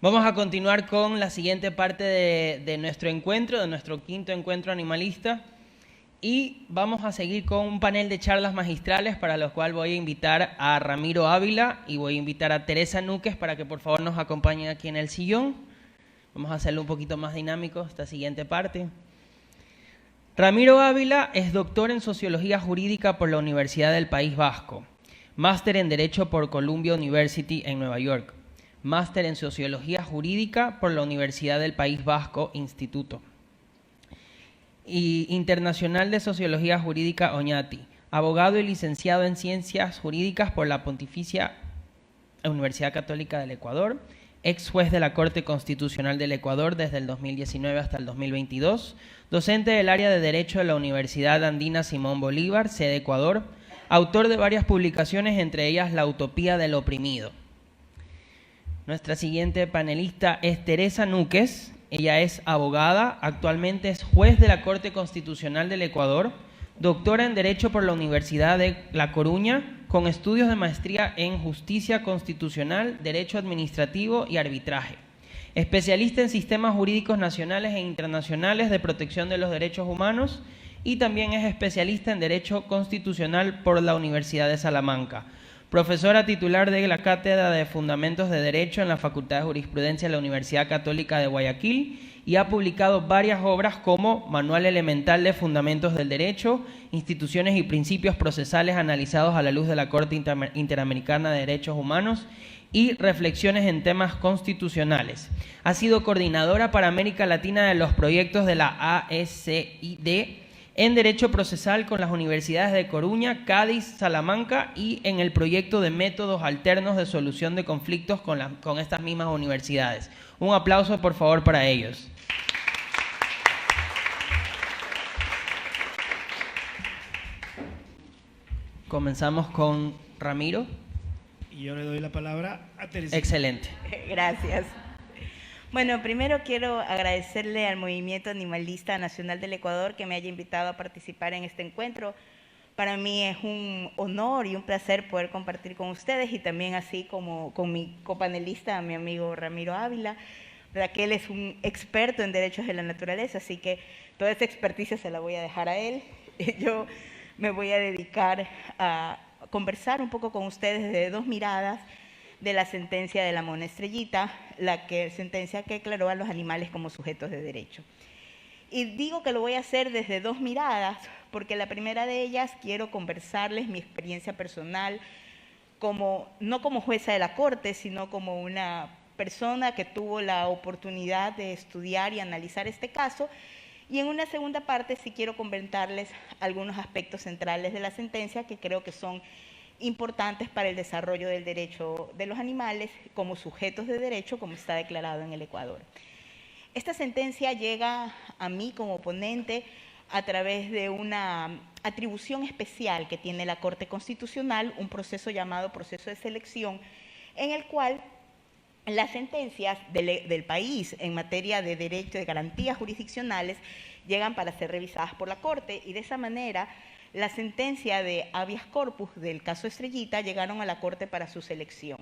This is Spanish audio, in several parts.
Vamos a continuar con la siguiente parte de nuestro encuentro, de nuestro quinto encuentro animalista. Y vamos a seguir con un panel de charlas magistrales para los cuales voy a invitar a Ramiro Ávila y voy a invitar a Teresa Núquez para que por favor nos acompañen aquí en el sillón. Vamos a hacerlo un poquito más dinámico esta siguiente parte. Ramiro Ávila es doctor en Sociología Jurídica por la Universidad del País Vasco, máster en Derecho por Columbia University en Nueva York, máster en Sociología Jurídica por la Universidad del País Vasco, Instituto, y internacional de Sociología Jurídica Oñati, abogado y licenciado en Ciencias Jurídicas por la Pontificia Universidad Católica del Ecuador, ex juez de la Corte Constitucional del Ecuador desde el 2019 hasta el 2022, docente del área de Derecho de la Universidad Andina Simón Bolívar, sede Ecuador, autor de varias publicaciones, entre ellas La Utopía del Oprimido. Nuestra siguiente panelista es Teresa Núquez. Ella es abogada, actualmente es juez de la Corte Constitucional del Ecuador, doctora en Derecho por la Universidad de La Coruña, con estudios de maestría en Justicia Constitucional, Derecho Administrativo y Arbitraje. Especialista en sistemas jurídicos nacionales e internacionales de protección de los derechos humanos y también es especialista en Derecho Constitucional por la Universidad de Salamanca. Profesora titular de la Cátedra de Fundamentos de Derecho en la Facultad de Jurisprudencia de la Universidad Católica de Guayaquil y ha publicado varias obras como Manual Elemental de Fundamentos del Derecho, Instituciones y Principios Procesales analizados a la luz de la Corte Interamericana de Derechos Humanos y Reflexiones en temas constitucionales. Ha sido coordinadora para América Latina de los proyectos de la ASCID en Derecho Procesal con las universidades de Coruña, Cádiz, Salamanca y en el proyecto de métodos alternos de solución de conflictos con estas mismas universidades. Un aplauso, por favor, para ellos. Comenzamos con Ramiro. Y yo le doy la palabra a Teresa. Excelente. Gracias. Bueno, primero quiero agradecerle al Movimiento Animalista Nacional del Ecuador que me haya invitado a participar en este encuentro. Para mí es un honor y un placer poder compartir con ustedes y también así como con mi copanelista, mi amigo Ramiro Ávila, ¿verdad? Que él es un experto en derechos de la naturaleza, así que toda esa experticia se la voy a dejar a él. Yo me voy a dedicar a conversar un poco con ustedes desde dos miradas de la sentencia de la Mona Estrellita, sentencia que declaró a los animales como sujetos de derecho. Y digo que lo voy a hacer desde dos miradas, porque la primera de ellas quiero conversarles mi experiencia personal, no como jueza de la Corte, sino como una persona que tuvo la oportunidad de estudiar y analizar este caso. Y en una segunda parte sí quiero comentarles algunos aspectos centrales de la sentencia que creo que son importantes para el desarrollo del derecho de los animales como sujetos de derecho, como está declarado en el Ecuador. Esta sentencia llega a mí como ponente a través de una atribución especial que tiene la Corte Constitucional, un proceso llamado proceso de selección, en el cual las sentencias del país en materia de derecho de garantías jurisdiccionales llegan para ser revisadas por la Corte y de esa manera la sentencia de habeas corpus del caso Estrellita llegaron a la Corte para su selección.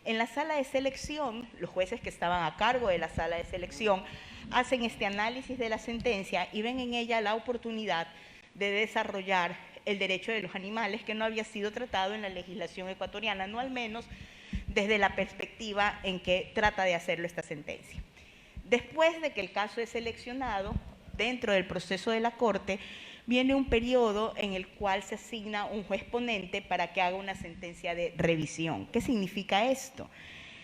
En la sala de selección, los jueces que estaban a cargo de la sala de selección hacen este análisis de la sentencia y ven en ella la oportunidad de desarrollar el derecho de los animales que no había sido tratado en la legislación ecuatoriana, no al menos desde la perspectiva en que trata de hacerlo esta sentencia. Después de que el caso es seleccionado, dentro del proceso de la Corte, viene un periodo en el cual se asigna un juez ponente para que haga una sentencia de revisión. ¿Qué significa esto?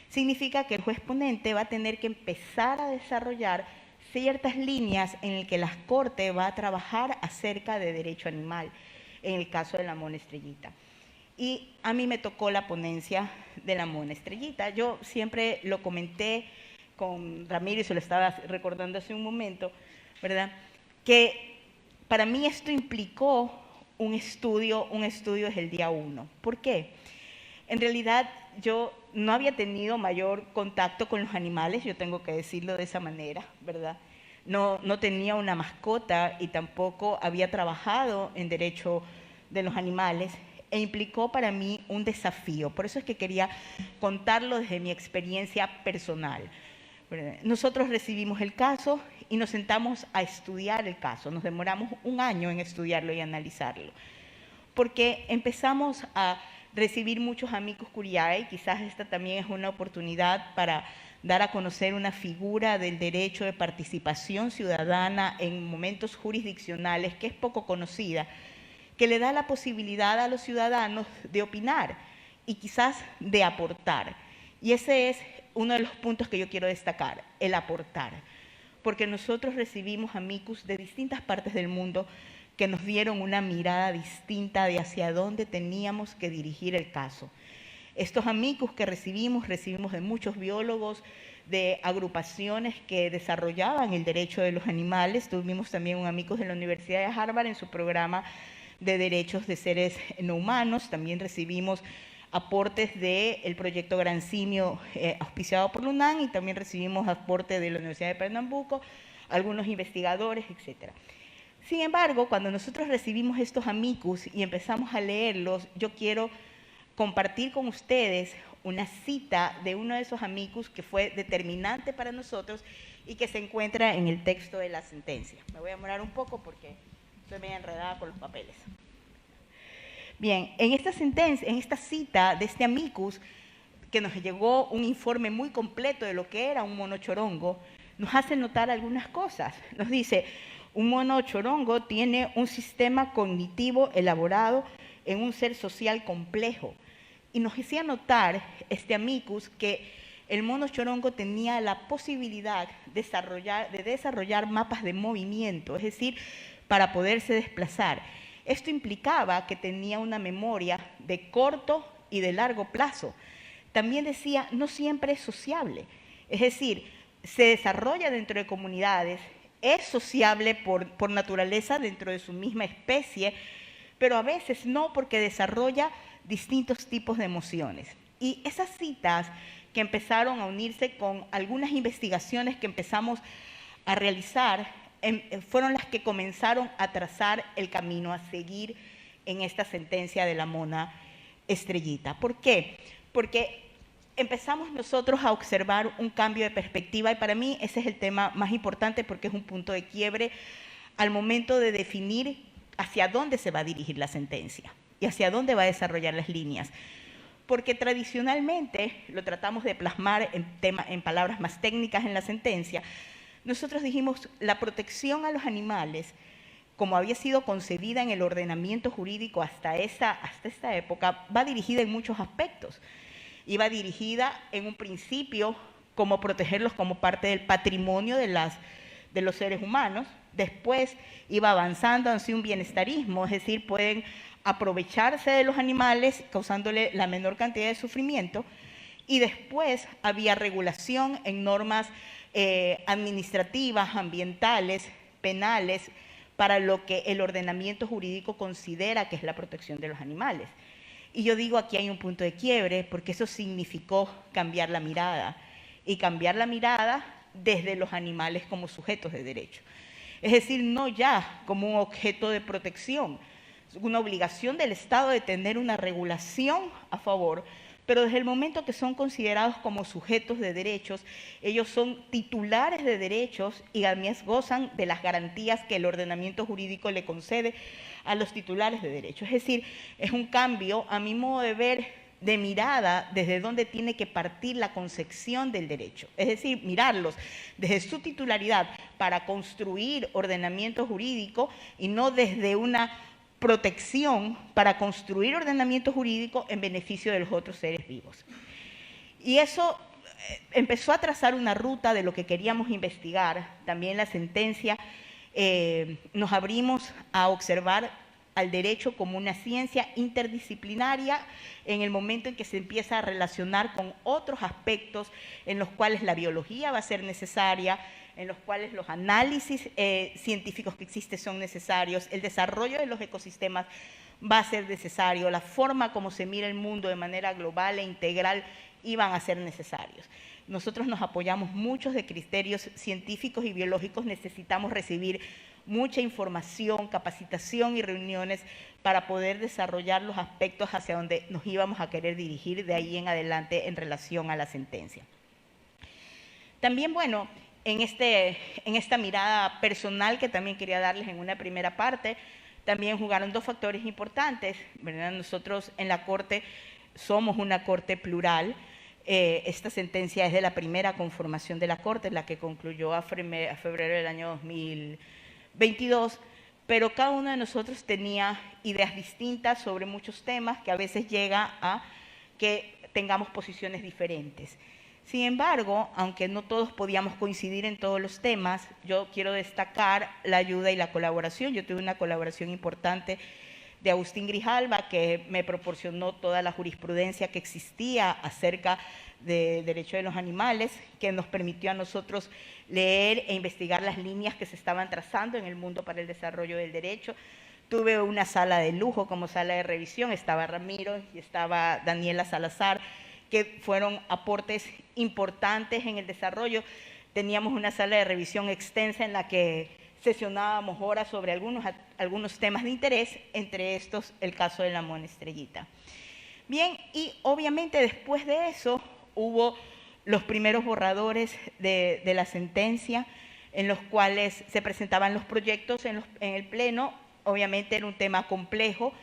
Significa que el juez ponente va a tener que empezar a desarrollar ciertas líneas en las que la Corte va a trabajar acerca de derecho animal, en el caso de la Mona Estrellita. Y a mí me tocó la ponencia de la Mona Estrellita. Yo siempre lo comenté con Ramiro y se lo estaba recordando hace un momento, ¿verdad? Que para mí esto implicó un estudio desde el día 1. ¿Por qué? En realidad yo no había tenido mayor contacto con los animales, yo tengo que decirlo de esa manera, ¿verdad? No tenía una mascota y tampoco había trabajado en derecho de los animales. e implicó para mí un desafío. Por eso es que quería contarlo desde mi experiencia personal. Nosotros recibimos el caso y nos sentamos a estudiar el caso. Nos demoramos un año en estudiarlo y analizarlo, porque empezamos a recibir muchos amicus curiae, y quizás esta también es una oportunidad para dar a conocer una figura del derecho de participación ciudadana en momentos jurisdiccionales que es poco conocida, que le da la posibilidad a los ciudadanos de opinar y quizás de aportar. Y ese es uno de los puntos que yo quiero destacar, el aportar. Porque nosotros recibimos amicus de distintas partes del mundo que nos dieron una mirada distinta de hacia dónde teníamos que dirigir el caso. Estos amicus que recibimos de muchos biólogos, de agrupaciones que desarrollaban el derecho de los animales. Tuvimos también un amicus de la Universidad de Harvard en su programa de derechos de seres no humanos. También recibimos aportes del proyecto Gran Simio auspiciado por la UNAM, y también recibimos aportes de la Universidad de Pernambuco, algunos investigadores, etc. Sin embargo, cuando nosotros recibimos estos amicus y empezamos a leerlos, yo quiero compartir con ustedes una cita de uno de esos amicus que fue determinante para nosotros y que se encuentra en el texto de la sentencia. Me voy a demorar un poco porque estoy medio enredada con los papeles. Bien, en esta sentencia, en esta cita de este amicus, que nos llegó un informe muy completo de lo que era un mono chorongo, nos hace notar algunas cosas. Nos dice: un mono chorongo tiene un sistema cognitivo elaborado en un ser social complejo. Y nos hacía notar este amicus que el mono chorongo tenía la posibilidad de desarrollar mapas de movimiento, es decir, para poderse desplazar. Esto implicaba que tenía una memoria de corto y de largo plazo. También decía, no siempre es sociable, es decir, se desarrolla dentro de comunidades, es sociable por naturaleza dentro de su misma especie, pero a veces no, porque desarrolla distintos tipos de emociones. Y esas citas que empezaron a unirse con algunas investigaciones que empezamos a realizar, fueron las que comenzaron a trazar el camino a seguir en esta sentencia de la mona Estrellita. ¿Por qué? Porque empezamos nosotros a observar un cambio de perspectiva, y para mí ese es el tema más importante, porque es un punto de quiebre al momento de definir hacia dónde se va a dirigir la sentencia y hacia dónde va a desarrollar las líneas. Porque tradicionalmente, lo tratamos de plasmar en palabras más técnicas en la sentencia, nosotros dijimos, la protección a los animales, como había sido concebida en el ordenamiento jurídico hasta esta época, va dirigida en muchos aspectos. Iba dirigida en un principio como protegerlos como parte del patrimonio de los seres humanos. Después iba avanzando hacia un bienestarismo, es decir, pueden aprovecharse de los animales causándole la menor cantidad de sufrimiento. Y después había regulación en normas administrativas, ambientales, penales, para lo que el ordenamiento jurídico considera que es la protección de los animales. Y yo digo, aquí hay un punto de quiebre, porque eso significó cambiar la mirada, y cambiar la mirada desde los animales como sujetos de derecho. Es decir, no ya como un objeto de protección, una obligación del Estado de tener una regulación a favor, pero desde el momento que son considerados como sujetos de derechos, ellos son titulares de derechos y además gozan de las garantías que el ordenamiento jurídico le concede a los titulares de derechos. Es decir, es un cambio, a mi modo de ver, de mirada desde donde tiene que partir la concepción del derecho. Es decir, mirarlos desde su titularidad para construir ordenamiento jurídico y no desde una protección para construir ordenamiento jurídico en beneficio de los otros seres vivos. Y eso empezó a trazar una ruta de lo que queríamos investigar. También la sentencia nos abrimos a observar al derecho como una ciencia interdisciplinaria en el momento en que se empieza a relacionar con otros aspectos en los cuales la biología va a ser necesaria, en los cuales los análisis científicos que existen son necesarios, el desarrollo de los ecosistemas va a ser necesario, la forma como se mira el mundo de manera global e integral iban a ser necesarios. Nosotros nos apoyamos muchos de criterios científicos y biológicos, necesitamos recibir mucha información, capacitación y reuniones para poder desarrollar los aspectos hacia donde nos íbamos a querer dirigir de ahí en adelante en relación a la sentencia. También, bueno, en esta mirada personal que también quería darles en una primera parte, también jugaron dos factores importantes, ¿verdad? Nosotros en la Corte somos una Corte plural. Esta sentencia es de la primera conformación de la Corte, la que concluyó a febrero del año 2022, pero cada uno de nosotros tenía ideas distintas sobre muchos temas que a veces llega a que tengamos posiciones diferentes. Sin embargo, aunque no todos podíamos coincidir en todos los temas, yo quiero destacar la ayuda y la colaboración. Yo tuve una colaboración importante de Agustín Grijalva, que me proporcionó toda la jurisprudencia que existía acerca de derecho de los animales, que nos permitió a nosotros leer e investigar las líneas que se estaban trazando en el mundo para el desarrollo del derecho. Tuve una sala de lujo como sala de revisión, estaba Ramiro y estaba Daniela Salazar, que fueron aportes importantes en el desarrollo. Teníamos una sala de revisión extensa en la que sesionábamos horas sobre algunos temas de interés, entre estos el caso de la Mona Estrellita. Bien, y obviamente después de eso hubo los primeros borradores de la sentencia, en los cuales se presentaban los proyectos en el Pleno. Obviamente era un tema complejo,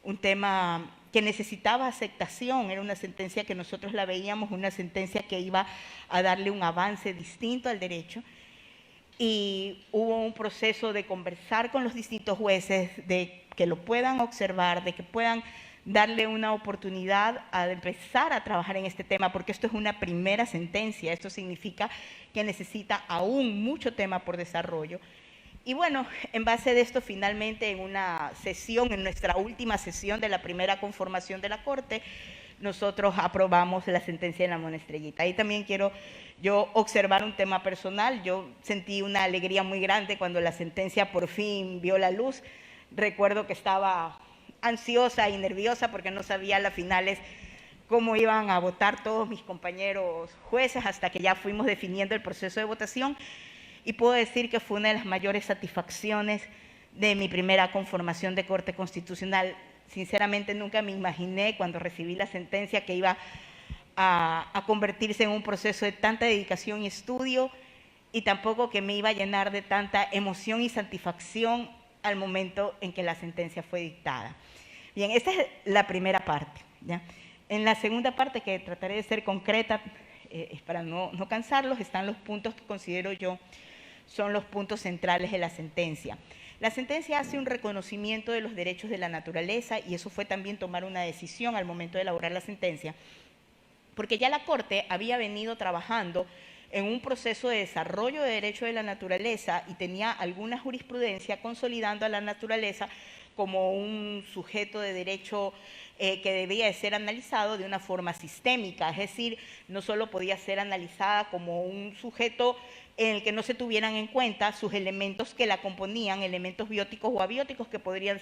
un tema que necesitaba aceptación, era una sentencia que nosotros la veíamos, una sentencia que iba a darle un avance distinto al derecho, y hubo un proceso de conversar con los distintos jueces, de que lo puedan observar, de que puedan darle una oportunidad a empezar a trabajar en este tema, porque esto es una primera sentencia, esto significa que necesita aún mucho tema por desarrollo. Y bueno, en base de esto, finalmente en una sesión, en nuestra última sesión de la primera conformación de la Corte, nosotros aprobamos la sentencia de la Mona Estrellita. Ahí también quiero yo observar un tema personal. Yo sentí una alegría muy grande cuando la sentencia por fin vio la luz. Recuerdo que estaba ansiosa y nerviosa porque no sabía a las finales cómo iban a votar todos mis compañeros jueces, hasta que ya fuimos definiendo el proceso de votación. Y puedo decir que fue una de las mayores satisfacciones de mi primera conformación de Corte Constitucional. Sinceramente nunca me imaginé cuando recibí la sentencia que iba a convertirse en un proceso de tanta dedicación y estudio, y tampoco que me iba a llenar de tanta emoción y satisfacción al momento en que la sentencia fue dictada. Bien, esta es la primera parte, ¿ya? En la segunda parte, que trataré de ser concreta para no cansarlos, están los puntos que considero yo son los puntos centrales de la sentencia. La sentencia hace un reconocimiento de los derechos de la naturaleza, y eso fue también tomar una decisión al momento de elaborar la sentencia, porque ya la Corte había venido trabajando en un proceso de desarrollo de derecho de la naturaleza y tenía alguna jurisprudencia consolidando a la naturaleza como un sujeto de derecho que debía de ser analizado de una forma sistémica, es decir, no solo podía ser analizada como un sujeto en el que no se tuvieran en cuenta sus elementos que la componían, elementos bióticos o abióticos que podrían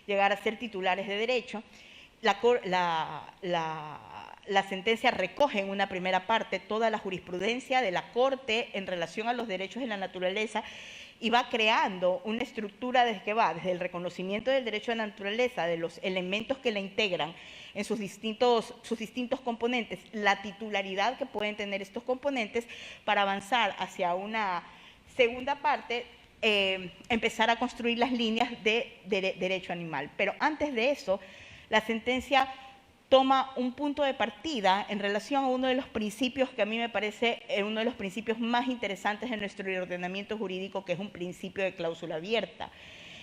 llegar a ser titulares de derecho. La sentencia recoge en una primera parte toda la jurisprudencia de la Corte en relación a los derechos de la naturaleza, y va creando una estructura desde el reconocimiento del derecho a la naturaleza, de los elementos que la integran en sus distintos componentes, la titularidad que pueden tener estos componentes, para avanzar hacia una segunda parte, empezar a construir las líneas de derecho animal. Pero antes de eso, la sentencia toma un punto de partida en relación a uno de los principios que a mí me parece uno de los principios más interesantes de nuestro ordenamiento jurídico, que es un principio de cláusula abierta.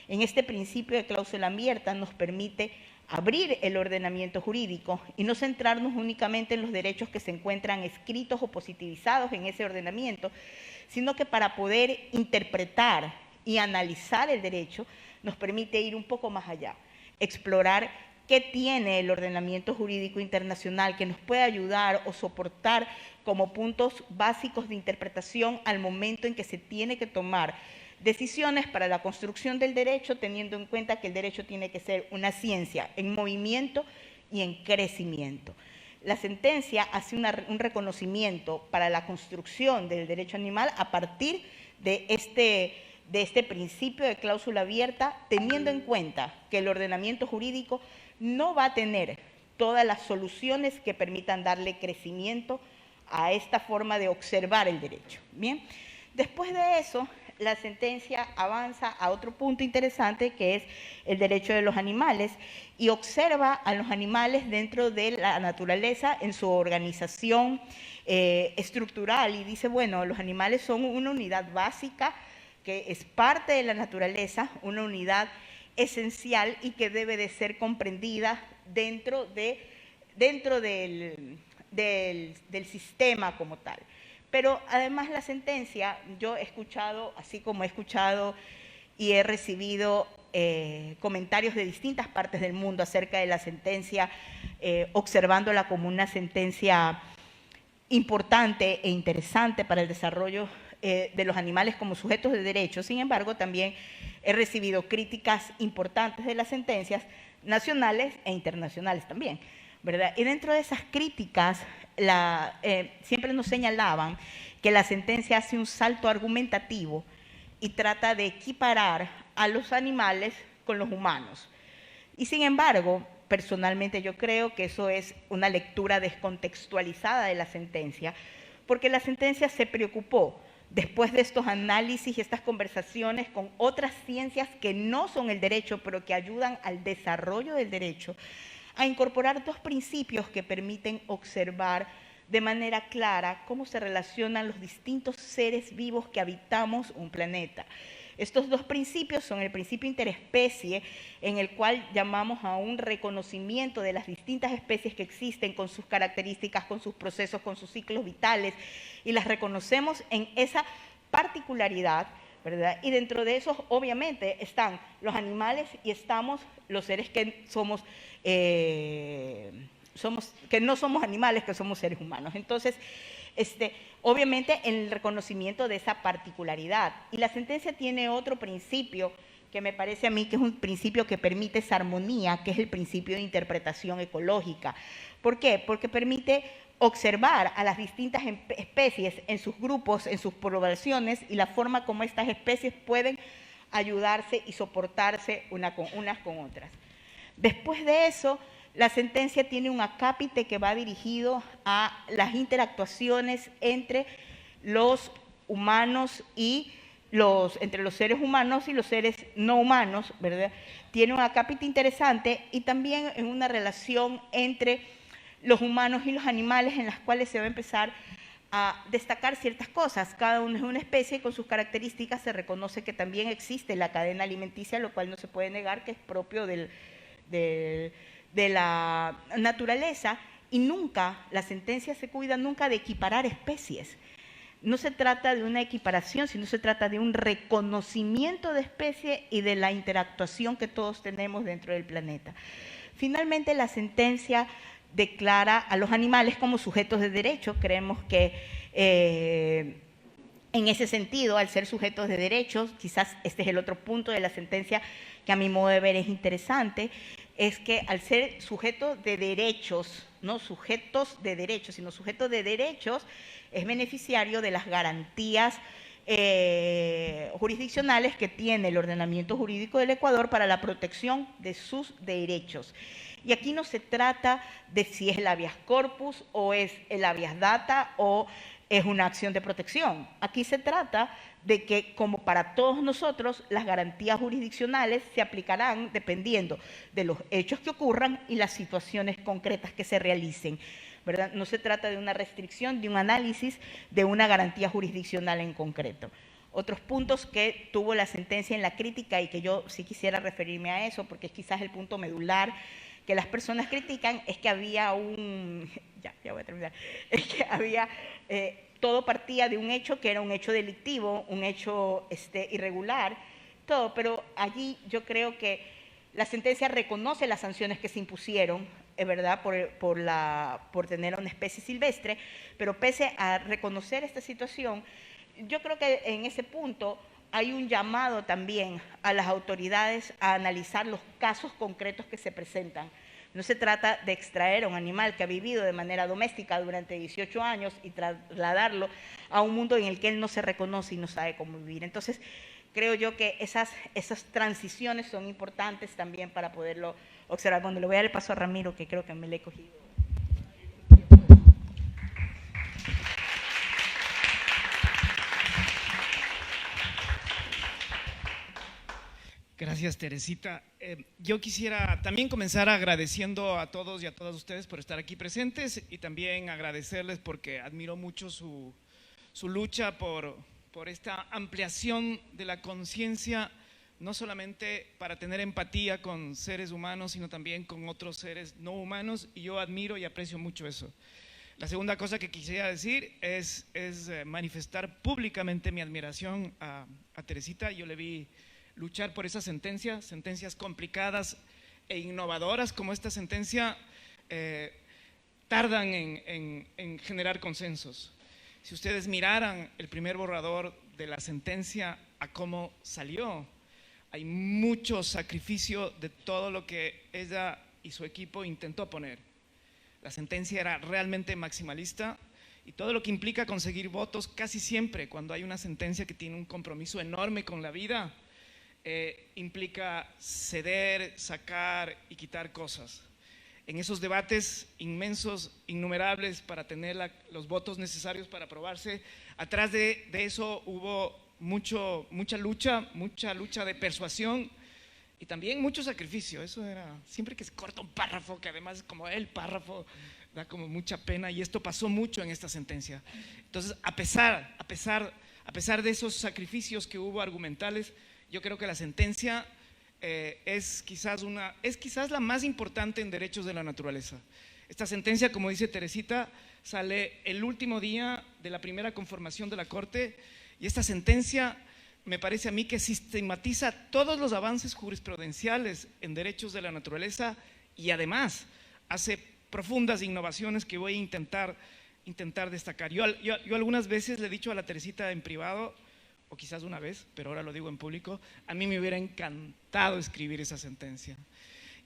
En este principio de cláusula abierta nos permite abrir el ordenamiento jurídico y no centrarnos únicamente en los derechos que se encuentran escritos o positivizados en ese ordenamiento, sino que para poder interpretar y analizar el derecho nos permite ir un poco más allá, explorar qué tiene el ordenamiento jurídico internacional que nos puede ayudar o soportar como puntos básicos de interpretación al momento en que se tiene que tomar decisiones para la construcción del derecho, teniendo en cuenta que el derecho tiene que ser una ciencia en movimiento y en crecimiento. La sentencia hace un reconocimiento para la construcción del derecho animal a partir de de este principio de cláusula abierta, teniendo en cuenta que el ordenamiento jurídico no va a tener todas las soluciones que permitan darle crecimiento a esta forma de observar el derecho. Bien, después de eso, la sentencia avanza a otro punto interesante, que es el derecho de los animales, y observa a los animales dentro de la naturaleza en su organización estructural, y dice, bueno, los animales son una unidad básica que es parte de la naturaleza, una unidad esencial y que debe de ser comprendida dentro del sistema como tal. Pero además la sentencia, yo he escuchado, así como he escuchado y he recibido comentarios de distintas partes del mundo acerca de la sentencia, observándola como una sentencia importante e interesante para el desarrollo de los animales como sujetos de derecho. Sin embargo, también he recibido críticas importantes de las sentencias nacionales e internacionales también, ¿verdad? Y dentro de esas críticas, siempre nos señalaban que la sentencia hace un salto argumentativo y trata de equiparar a los animales con los humanos. Y sin embargo, personalmente yo creo que eso es una lectura descontextualizada de la sentencia, porque la sentencia se preocupó, después de estos análisis y estas conversaciones con otras ciencias que no son el derecho, pero que ayudan al desarrollo del derecho, a incorporar dos principios que permiten observar de manera clara cómo se relacionan los distintos seres vivos que habitamos un planeta. Estos dos principios son el principio interespecie, en el cual llamamos a un reconocimiento de las distintas especies que existen con sus características, con sus procesos, con sus ciclos vitales, y las reconocemos en esa particularidad, ¿verdad? Y dentro de esos, obviamente, están los animales y estamos los seres que que no somos animales, que somos seres humanos. Entonces, obviamente, en el reconocimiento de esa particularidad. Y la sentencia tiene otro principio que me parece a mí que es un principio que permite esa armonía, que es el principio de interpretación ecológica. ¿Por qué? Porque permite observar a las distintas especies en sus grupos, en sus poblaciones, y la forma como estas especies pueden ayudarse y soportarse unas con otras. Después de eso, la sentencia tiene un acápite que va dirigido a las interactuaciones entre los humanos y entre los seres humanos y los seres no humanos, ¿verdad? Tiene un acápite interesante, y también en una relación entre los humanos y los animales, en las cuales se va a empezar a destacar ciertas cosas. Cada uno es una especie, con sus características se reconoce que también existe la cadena alimenticia, lo cual no se puede negar que es propio de la naturaleza, y nunca, la sentencia se cuida nunca de equiparar especies. No se trata de una equiparación, sino se trata de un reconocimiento de especie y de la interactuación que todos tenemos dentro del planeta. Finalmente, la sentencia declara a los animales como sujetos de derecho. Creemos que en ese sentido, al ser sujetos de derechos, quizás este es el otro punto de la sentencia que a mi modo de ver es interesante, es que al ser sujetos de derechos, no sujetos de derechos, sino sujetos de derechos, es beneficiario de las garantías jurisdiccionales que tiene el ordenamiento jurídico del Ecuador para la protección de sus derechos. Y aquí no se trata de si es el habeas corpus o es el habeas data o es una acción de protección. Aquí se trata de que, como para todos nosotros, las garantías jurisdiccionales se aplicarán dependiendo de los hechos que ocurran y las situaciones concretas que se realicen, ¿verdad? No se trata de una restricción, de un análisis de una garantía jurisdiccional en concreto. Otros puntos que tuvo la sentencia en la crítica, y que yo sí quisiera referirme a eso, porque es quizás el punto medular que las personas critican, es que había ya voy a terminar, es que había, todo partía de un hecho que era un hecho delictivo, un hecho irregular, todo, pero allí yo creo que la sentencia reconoce las sanciones que se impusieron, ¿verdad?, por tener a una especie silvestre, pero pese a reconocer esta situación, yo creo que en ese punto hay un llamado también a las autoridades a analizar los casos concretos que se presentan. No se trata de extraer a un animal que ha vivido de manera doméstica durante 18 años y trasladarlo a un mundo en el que él no se reconoce y no sabe cómo vivir. Entonces, creo yo que esas transiciones son importantes también para poderlo observar. Bueno, le voy a dar el paso a Ramiro, que creo que me le he cogido. Gracias, Teresita. Yo quisiera también comenzar agradeciendo a todos y a todas ustedes por estar aquí presentes y también agradecerles porque admiro mucho su lucha por esta ampliación de la conciencia, no solamente para tener empatía con seres humanos, sino también con otros seres no humanos, y yo admiro y aprecio mucho eso. La segunda cosa que quisiera decir es manifestar públicamente mi admiración a Teresita. Yo le vi luchar por esas sentencias complicadas e innovadoras como esta sentencia, tardan en generar consensos. Si ustedes miraran el primer borrador de la sentencia a cómo salió, hay mucho sacrificio de todo lo que ella y su equipo intentó poner. La sentencia era realmente maximalista y todo lo que implica conseguir votos, casi siempre cuando hay una sentencia que tiene un compromiso enorme con la vida, implica ceder, sacar y quitar cosas. En esos debates inmensos, innumerables, para tener los votos necesarios para aprobarse, atrás de eso hubo mucha lucha de persuasión y también mucho sacrificio. Eso era, siempre que se corta un párrafo, que además es como el párrafo, da como mucha pena, y esto pasó mucho en esta sentencia. Entonces, a pesar de esos sacrificios que hubo argumentales, yo creo que la sentencia es quizás la más importante en derechos de la naturaleza. Esta sentencia, como dice Teresita, sale el último día de la primera conformación de la Corte, y esta sentencia me parece a mí que sistematiza todos los avances jurisprudenciales en derechos de la naturaleza y además hace profundas innovaciones que voy a intentar destacar. Yo algunas veces le he dicho a la Teresita en privado, o quizás una vez, pero ahora lo digo en público, a mí me hubiera encantado escribir esa sentencia.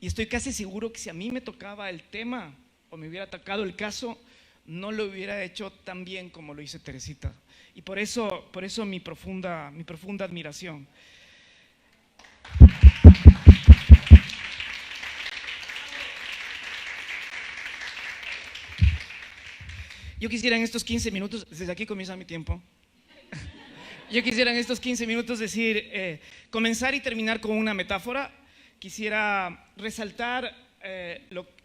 Y estoy casi seguro que si a mí me tocaba el tema o me hubiera tocado el caso, no lo hubiera hecho tan bien como lo hizo Teresita. Y por eso mi profunda admiración. Yo quisiera en estos 15 minutos, desde aquí comienza mi tiempo. Yo quisiera en estos 15 minutos decir, comenzar y terminar con una metáfora. Quisiera resaltar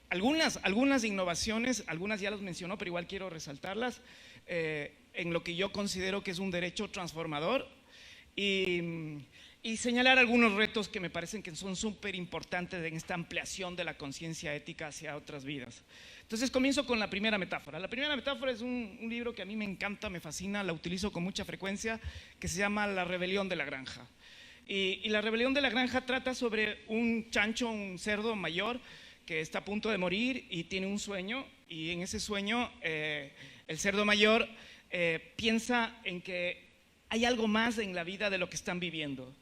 algunas innovaciones, algunas ya las mencionó, pero igual quiero resaltarlas, en lo que yo considero que es un derecho transformador, y señalar algunos retos que me parecen que son súper importantes en esta ampliación de la conciencia ética hacia otras vidas. Entonces comienzo con la primera metáfora. La primera metáfora es un libro que a mí me encanta, me fascina, la utilizo con mucha frecuencia, que se llama La rebelión de la granja. Y la rebelión de la granja trata sobre un chancho, un cerdo mayor que está a punto de morir y tiene un sueño, y en ese sueño el cerdo mayor piensa en que hay algo más en la vida de lo que están viviendo.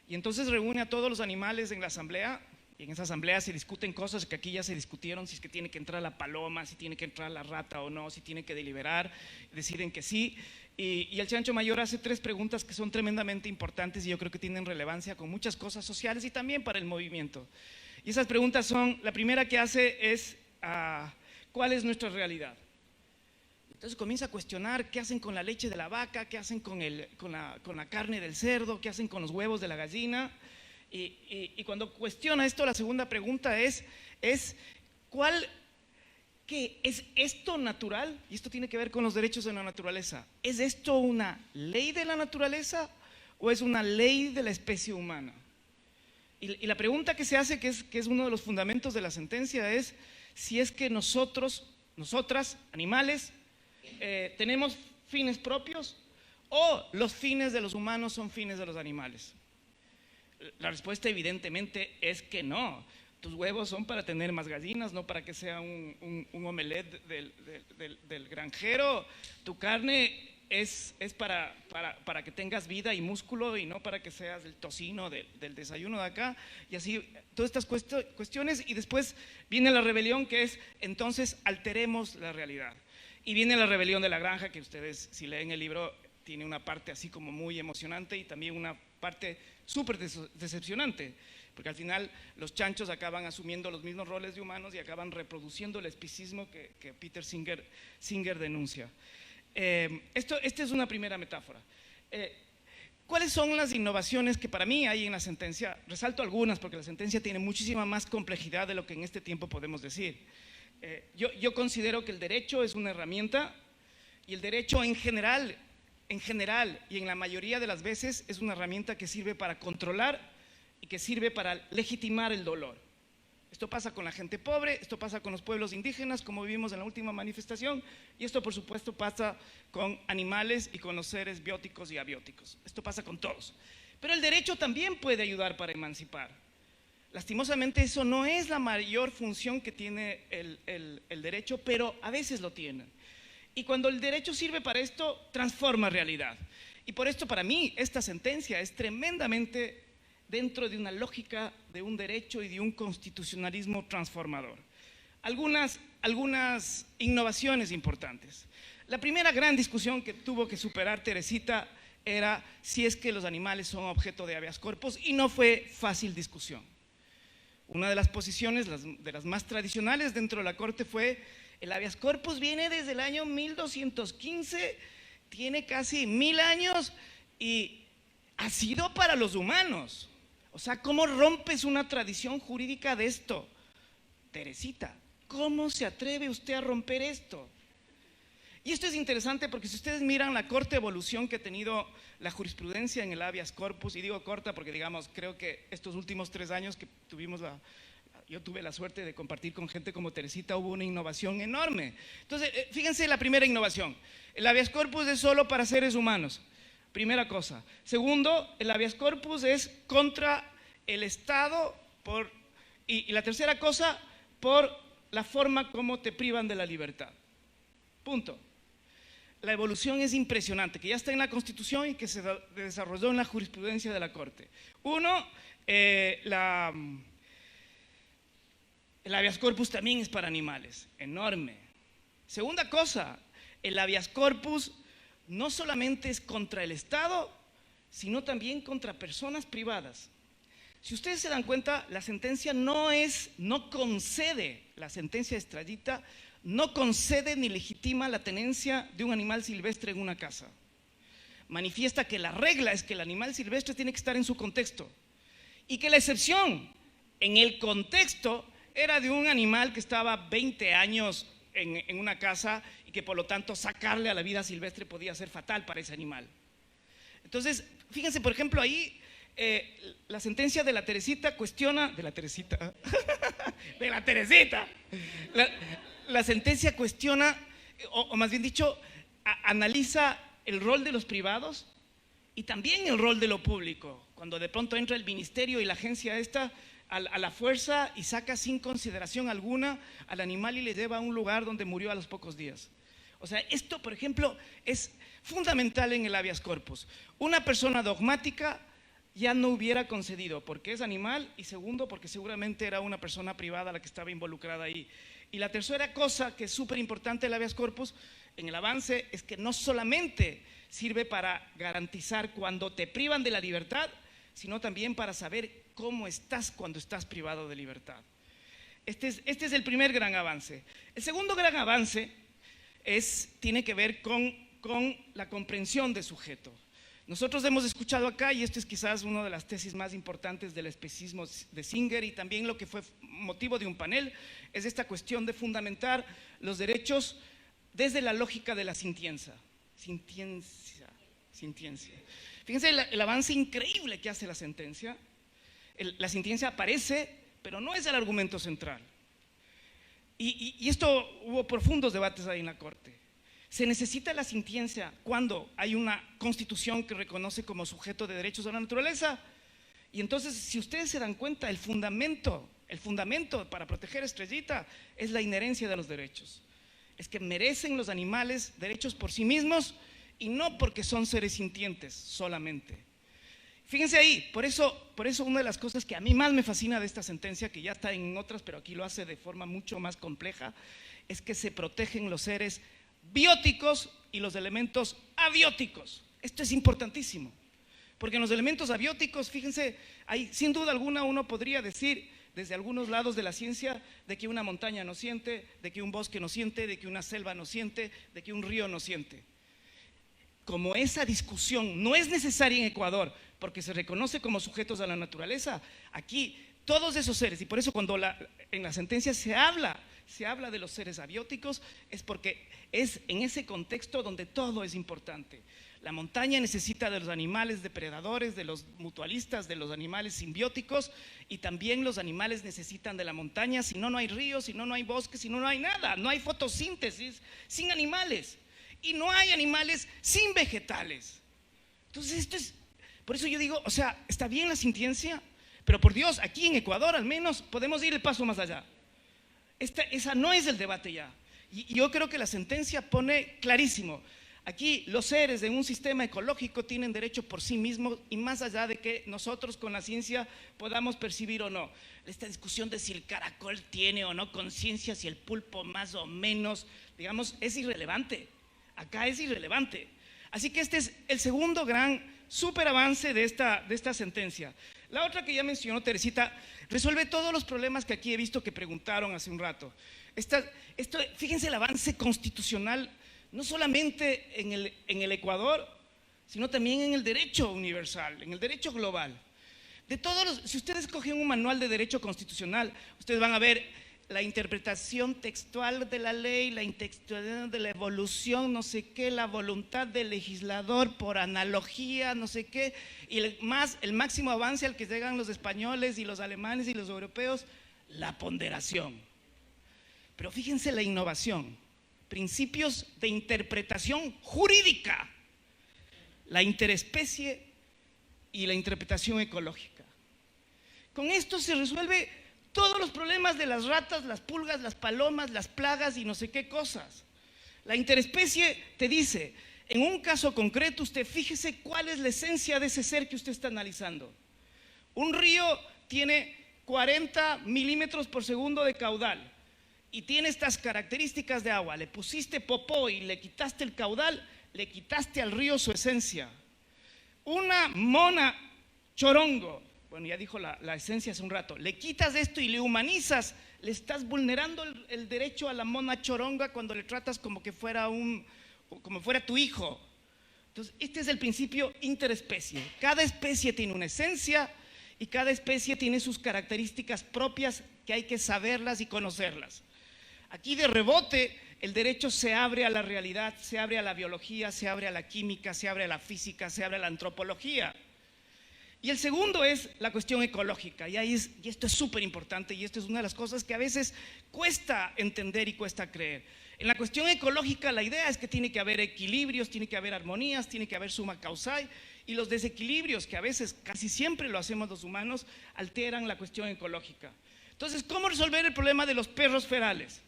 Y entonces reúne a todos los animales en la asamblea, y en esa asamblea se discuten cosas que aquí ya se discutieron, si es que tiene que entrar la paloma, si tiene que entrar la rata o no, si tiene que deliberar, deciden que sí. Y el chancho mayor hace 3 preguntas que son tremendamente importantes y yo creo que tienen relevancia con muchas cosas sociales y también para el movimiento. Y esas preguntas son, la primera que hace es, ¿cuál es nuestra realidad? Entonces comienza a cuestionar qué hacen con la leche de la vaca, qué hacen con la carne del cerdo, qué hacen con los huevos de la gallina. Y cuando cuestiona esto, la segunda pregunta es ¿qué es esto natural? Y esto tiene que ver con los derechos de la naturaleza. ¿Es esto una ley de la naturaleza o es una ley de la especie humana? Y la pregunta que se hace, que es uno de los fundamentos de la sentencia, es si es que nosotras, animales, tenemos fines propios o los fines de los humanos son fines de los animales. La respuesta evidentemente es que no. Tus huevos son para tener más gallinas, no para que sea un omelette del granjero. Tu carne es para que tengas vida y músculo y no para que seas el tocino del desayuno de acá. Y así, todas estas cuestiones. Y después viene la rebelión, que es entonces alteremos la realidad. Y viene la rebelión de la granja, que ustedes, si leen el libro, tiene una parte así como muy emocionante y también una parte súper decepcionante, porque al final los chanchos acaban asumiendo los mismos roles de humanos y acaban reproduciendo el especismo que Peter Singer denuncia. Esta es una primera metáfora. ¿Cuáles son las innovaciones que para mí hay en la sentencia? Resalto algunas porque la sentencia tiene muchísima más complejidad de lo que en este tiempo podemos decir. Yo considero que el derecho es una herramienta y el derecho en general y en la mayoría de las veces es una herramienta que sirve para controlar y que sirve para legitimar el dolor. Esto pasa con la gente pobre, esto pasa con los pueblos indígenas, como vivimos en la última manifestación, y esto por supuesto pasa con animales y con los seres bióticos y abióticos. Esto pasa con todos. Pero el derecho también puede ayudar para emancipar. Lastimosamente eso no es la mayor función que tiene el derecho, pero a veces lo tiene. Y cuando el derecho sirve para esto, transforma realidad. Y por esto para mí esta sentencia es tremendamente dentro de una lógica de un derecho y de un constitucionalismo transformador. Algunas innovaciones importantes. La primera gran discusión que tuvo que superar Teresita era si es que los animales son objeto de habeas corpus, y no fue fácil discusión. Una de las posiciones, de las más tradicionales dentro de la Corte, fue: el habeas corpus viene desde el año 1215, tiene casi 1000 años y ha sido para los humanos. O sea, ¿cómo rompes una tradición jurídica de esto? Teresita, ¿cómo se atreve usted a romper esto? Y esto es interesante porque si ustedes miran la corta evolución que ha tenido la jurisprudencia en el habeas corpus, y digo corta porque digamos, creo que estos últimos 3 años que yo tuve la suerte de compartir con gente como Teresita, hubo una innovación enorme. Entonces, fíjense la primera innovación: el habeas corpus es solo para seres humanos. Primera cosa. Segundo, el habeas corpus es contra el Estado y la tercera cosa, por la forma como te privan de la libertad. Punto. La evolución es impresionante, que ya está en la Constitución y que se desarrolló en la jurisprudencia de la Corte. Uno, el habeas corpus también es para animales, enorme. Segunda cosa, el habeas corpus no solamente es contra el Estado, sino también contra personas privadas. Si ustedes se dan cuenta, la sentencia no concede, la sentencia de Estrellita no concede ni legitima la tenencia de un animal silvestre en una casa. Manifiesta que la regla es que el animal silvestre tiene que estar en su contexto y que la excepción en el contexto era de un animal que estaba 20 años en una casa y que por lo tanto sacarle a la vida silvestre podía ser fatal para ese animal. Entonces, fíjense, por ejemplo, ahí la sentencia de la Teresita cuestiona, de la Teresita, la sentencia cuestiona, o más bien dicho, analiza el rol de los privados y también el rol de lo público. Cuando de pronto entra el ministerio y la agencia esta a la fuerza y saca sin consideración alguna al animal y le lleva a un lugar donde murió a los pocos días. O sea, esto, por ejemplo, es fundamental en el habeas corpus. Una persona dogmática ya no hubiera concedido, porque es animal, y segundo, porque seguramente era una persona privada la que estaba involucrada ahí. Y la tercera cosa que es súper importante el habeas corpus en el avance es que no solamente sirve para garantizar cuando te privan de la libertad, sino también para saber cómo estás cuando estás privado de libertad. Este es el primer gran avance. El segundo gran avance tiene que ver con la comprensión de sujeto. Nosotros hemos escuchado acá, y esto es quizás una de las tesis más importantes del especismo de Singer y también lo que fue motivo de un panel, es esta cuestión de fundamentar los derechos desde la lógica de la sintiencia. Fíjense el avance increíble que hace la sentencia. La sintiencia aparece, pero no es el argumento central. Y esto hubo profundos debates ahí en la Corte. Se necesita la sintiencia cuando hay una constitución que reconoce como sujeto de derechos de la naturaleza. Y entonces, si ustedes se dan cuenta, el fundamento para proteger a Estrellita es la inherencia de los derechos. Es que merecen los animales derechos por sí mismos y no porque son seres sintientes solamente. Fíjense ahí, por eso una de las cosas que a mí más me fascina de esta sentencia, que ya está en otras, pero aquí lo hace de forma mucho más compleja, es que se protegen los seres bióticos y los elementos abióticos. Esto es importantísimo. Porque en los elementos abióticos, fíjense, hay, sin duda alguna uno podría decir desde algunos lados de la ciencia de que una montaña no siente, de que un bosque no siente, de que una selva no siente, de que un río no siente. Como esa discusión no es necesaria en Ecuador, porque se reconoce como sujetos a la naturaleza, aquí todos esos seres, y por eso cuando en la sentencia se habla de los seres abióticos, es porque es en ese contexto donde todo es importante. La montaña necesita de los animales depredadores, de los mutualistas, de los animales simbióticos, y también los animales necesitan de la montaña, si no, no hay ríos, si no, no hay bosques, si no, no hay nada, no hay fotosíntesis sin animales, y no hay animales sin vegetales. Entonces esto es, por eso yo digo, o sea, está bien la sentencia, pero por Dios, aquí en Ecuador al menos podemos ir el paso más allá. Esa no es el debate ya, y yo creo que la sentencia pone clarísimo. Aquí los seres de un sistema ecológico tienen derecho por sí mismos y más allá de que nosotros con la ciencia podamos percibir o no. Esta discusión de si el caracol tiene o no conciencia, si el pulpo más o menos, digamos, es irrelevante. Acá es irrelevante. Así que este es el segundo gran súper avance de esta sentencia. La otra que ya mencionó Teresita resuelve todos los problemas que aquí he visto que preguntaron hace un rato. Fíjense el avance constitucional, no solamente en el Ecuador, sino también en el derecho universal, en el derecho global. Si ustedes cogen un manual de derecho constitucional, ustedes van a ver la interpretación textual de la ley, la interpretación de la evolución, no sé qué, la voluntad del legislador por analogía, no sé qué, y el máximo avance al que llegan los españoles y los alemanes y los europeos, la ponderación. Pero fíjense la innovación. Principios de interpretación jurídica, la interespecie y la interpretación ecológica. Con esto se resuelve todos los problemas de las ratas, las pulgas, las palomas, las plagas y no sé qué cosas. La interespecie te dice, en un caso concreto, usted fíjese cuál es la esencia de ese ser que usted está analizando. Un río tiene 40 milímetros por segundo de caudal y tiene estas características de agua. Le pusiste popó y le quitaste el caudal, le quitaste al río su esencia. Una mona chorongo, bueno, ya dijo la esencia hace un rato, le quitas esto y le humanizas, le estás vulnerando el derecho a la mona choronga cuando le tratas como que fuera tu hijo. Entonces, este es el principio interespecie. Cada especie tiene una esencia y cada especie tiene sus características propias que hay que saberlas y conocerlas. Aquí de rebote el derecho se abre a la realidad, se abre a la biología, se abre a la química, se abre a la física, se abre a la antropología. Y el segundo es la cuestión ecológica, y esto es súper importante, y esto es una de las cosas que a veces cuesta entender y cuesta creer. En la cuestión ecológica la idea es que tiene que haber equilibrios, tiene que haber armonías, tiene que haber summa causae, y los desequilibrios, que a veces casi siempre lo hacemos los humanos, alteran la cuestión ecológica. Entonces, ¿cómo resolver el problema de los perros ferales?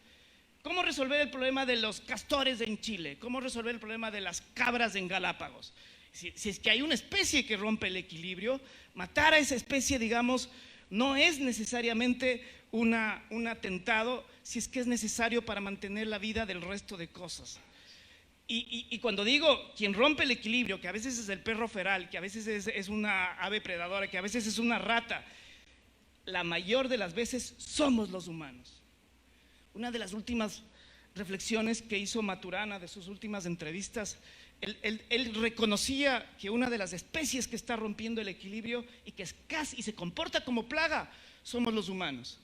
¿Cómo resolver el problema de los castores en Chile? ¿Cómo resolver el problema de las cabras en Galápagos? Si es que hay una especie que rompe el equilibrio, matar a esa especie, digamos, no es necesariamente un atentado, si es que es necesario para mantener la vida del resto de cosas. Y cuando digo quien rompe el equilibrio, que a veces es el perro feral, que a veces es una ave predadora, que a veces es una rata, la mayor de las veces somos los humanos. Una de las últimas reflexiones que hizo Maturana de sus últimas entrevistas, él reconocía que una de las especies que está rompiendo el equilibrio y que es casi y se comporta como plaga somos los humanos.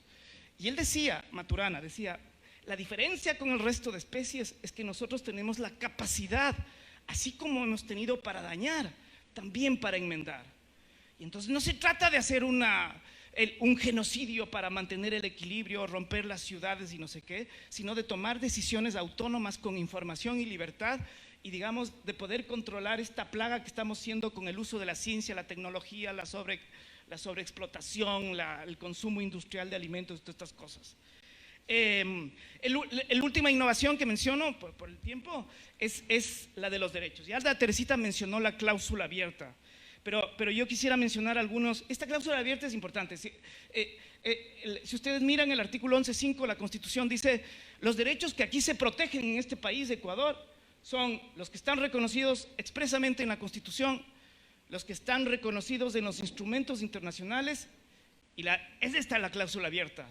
Y él decía, Maturana decía, la diferencia con el resto de especies es que nosotros tenemos la capacidad, así como hemos tenido para dañar, también para enmendar. Y entonces no se trata de hacer un genocidio para mantener el equilibrio, romper las ciudades y no sé qué, sino de tomar decisiones autónomas con información y libertad y digamos de poder controlar esta plaga que estamos haciendo con el uso de la ciencia, la tecnología, la sobreexplotación, el consumo industrial de alimentos y todas estas cosas. La última innovación que menciono por el tiempo es la de los derechos. Ya Teresita mencionó la cláusula abierta. Pero yo quisiera mencionar algunos. Esta cláusula abierta es importante. Si ustedes miran el artículo 11.5, la Constitución dice: los derechos que aquí se protegen en este país, Ecuador, son los que están reconocidos expresamente en la Constitución, los que están reconocidos en los instrumentos internacionales, y es esta la cláusula abierta,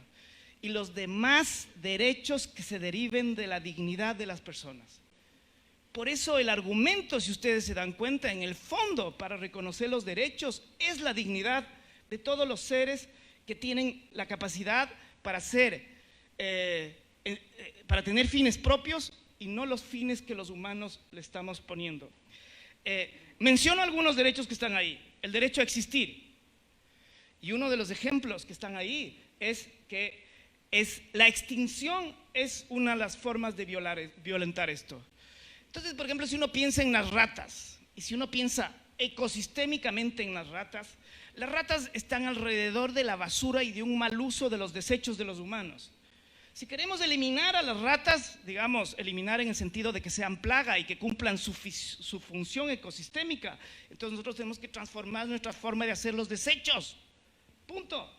y los demás derechos que se deriven de la dignidad de las personas. Por eso el argumento, si ustedes se dan cuenta, en el fondo para reconocer los derechos es la dignidad de todos los seres que tienen la capacidad para para tener fines propios y no los fines que los humanos le estamos poniendo. Menciono algunos derechos que están ahí. El derecho a existir. Y uno de los ejemplos que están ahí es que la extinción es una de las formas de violentar esto. Entonces, por ejemplo, si uno piensa en las ratas y si uno piensa ecosistémicamente en las ratas están alrededor de la basura y de un mal uso de los desechos de los humanos. Si queremos eliminar a las ratas, digamos, eliminar en el sentido de que sean plaga y que cumplan su función ecosistémica, entonces nosotros tenemos que transformar nuestra forma de hacer los desechos. Punto.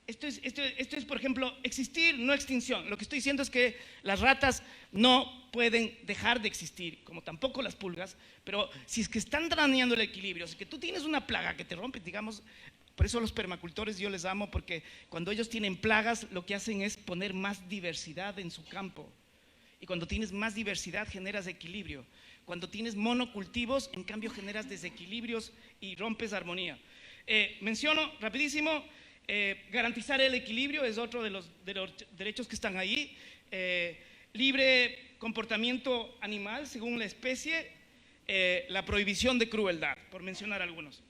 Esto es, por ejemplo, existir, no extinción. Lo que estoy diciendo es que las ratas no pueden dejar de existir, como tampoco las pulgas, pero si es que están dañando el equilibrio, si es que tú tienes una plaga que te rompe, digamos, por eso a los permacultores yo les amo, porque cuando ellos tienen plagas, lo que hacen es poner más diversidad en su campo. Y cuando tienes más diversidad, generas equilibrio. Cuando tienes monocultivos, en cambio, generas desequilibrios y rompes armonía. Menciono rapidísimo, garantizar el equilibrio es otro de los derechos que están ahí. Libre comportamiento animal según la especie, la prohibición de crueldad, por mencionar algunos.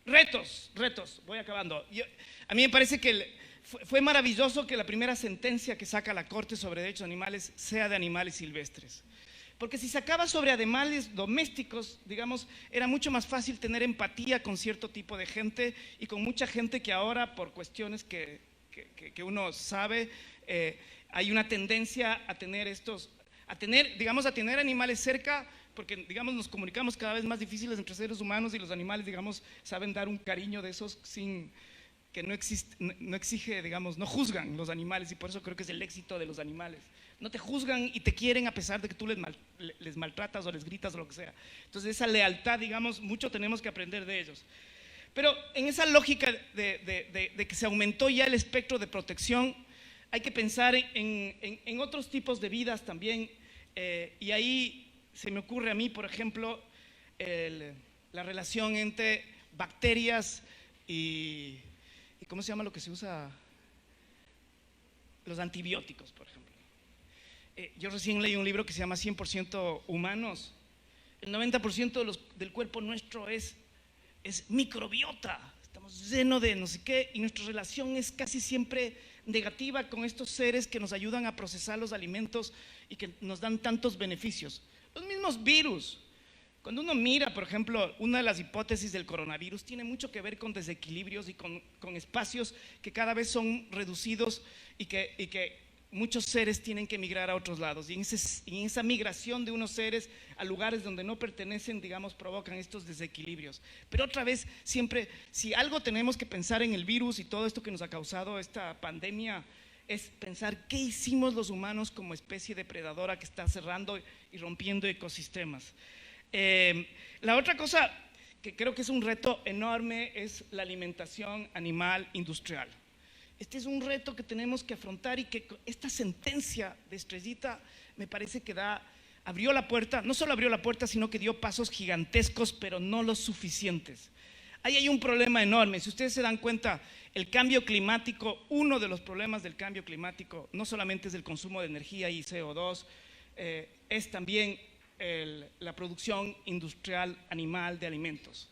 Retos, voy acabando. A mí me parece que fue maravilloso que la primera sentencia que saca la Corte sobre derechos animales sea de animales silvestres. Porque si sacaba sobre animales domésticos, digamos, era mucho más fácil tener empatía con cierto tipo de gente y con mucha gente que ahora, por cuestiones que uno sabe, hay una tendencia a tener tener animales cerca, porque, digamos, nos comunicamos cada vez más difíciles entre seres humanos y los animales, digamos, saben dar un cariño de esos que no exige, digamos, no juzgan los animales, y por eso creo que es el éxito de los animales. No te juzgan y te quieren a pesar de que tú les maltratas o les gritas o lo que sea. Entonces esa lealtad, digamos, mucho tenemos que aprender de ellos. Pero en esa lógica de que se aumentó ya el espectro de protección, hay que pensar en otros tipos de vidas también, y ahí se me ocurre a mí, por ejemplo, la relación entre bacterias y ¿cómo se llama lo que se usa? Los antibióticos, por ejemplo. Yo recién leí un libro que se llama 100% humanos. El 90% del cuerpo nuestro es microbiota. Estamos llenos de no sé qué y nuestra relación es casi siempre negativa con estos seres que nos ayudan a procesar los alimentos y que nos dan tantos beneficios. Los mismos virus. Cuando uno mira, por ejemplo, una de las hipótesis del coronavirus tiene mucho que ver con desequilibrios y con espacios que cada vez son reducidos y que muchos seres tienen que migrar a otros lados. Y en esa migración de unos seres a lugares donde no pertenecen, digamos, provocan estos desequilibrios. Pero otra vez, siempre, si algo tenemos que pensar en el virus y todo esto que nos ha causado esta pandemia, es pensar qué hicimos los humanos como especie depredadora que está cerrando y rompiendo ecosistemas. La otra cosa que creo que es un reto enorme es la alimentación animal industrial. Este es un reto que tenemos que afrontar y que esta sentencia de Estrellita me parece que abrió la puerta, no solo abrió la puerta, sino que dio pasos gigantescos, pero no los suficientes. Ahí hay un problema enorme. Si ustedes se dan cuenta, el cambio climático, uno de los problemas del cambio climático, no solamente es el consumo de energía y CO2, es también la producción industrial animal de alimentos.